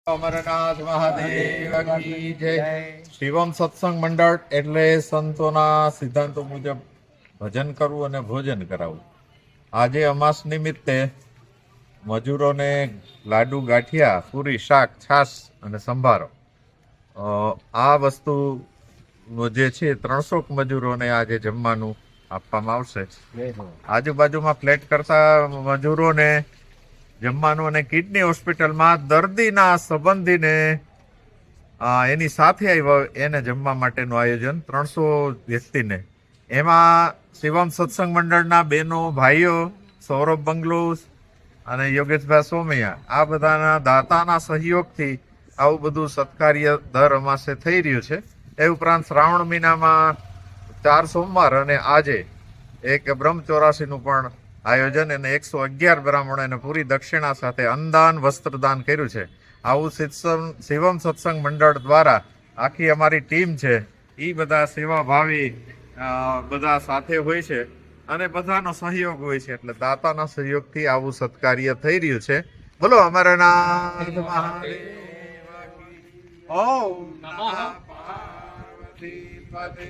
અમરનાથ મહાદેવ કી જય. શિવમ સત્સંગ મંડળ એટલે સંતોના સિદ્ધાંતો મુજબ ભજન કરવું અને ભોજન કરાવવું. આજે અમાસ નિમિત્તે મજૂરોને લાડુ, ગાંઠિયા, પૂરી, શાક, છાશ અને સંભારો, આ વસ્તુ જે છે 300 મજૂરોને આજે જમવાનું આપવામાં આવશે. આજુબાજુમાં ફ્લેટ કરતા મજૂરોને જમવાનું અને કિડની હોસ્પિટલમાં દર્દીના સંબંધીને એની સાથે આવ્યા એને જમવા માટેનું આયોજન 300 વ્યક્તિને. એમાં શિવમ સત્સંગ મંડળના બહેનો, ભાઈઓ, સૌરભ બંગલોસ અને યોગેશભાઈ સોમૈયા, આ બધાના દાતાના સહયોગથી આવું બધું સત્કાર્ય દર અમાસે થઈ રહ્યું છે. એ ઉપરાંત શ્રાવણ મહિનામાં 4 સોમવાર અને આજે એક બ્રહ્મચોરાસીનું પણ આયોજન અને 111 બ્રાહ્મણોને પૂરી દક્ષિણા સાથે અન્નદાન, વસ્ત્રદાન કર્યું છે. આવું શિવમ સત્સંગ મંડળ દ્વારા આખી અમારી ટીમ છે, એ બધા સેવાભાવી બધા સાથે હોય છે અને બધાનો સહયોગ હોય છે. એટલે દાતાના સહયોગથી આવું સત્કાર્ય થઈ રહ્યું છે. બોલો અમરનાથ મહાદેવ. ઓમ નમઃ પાર્વતી પદે.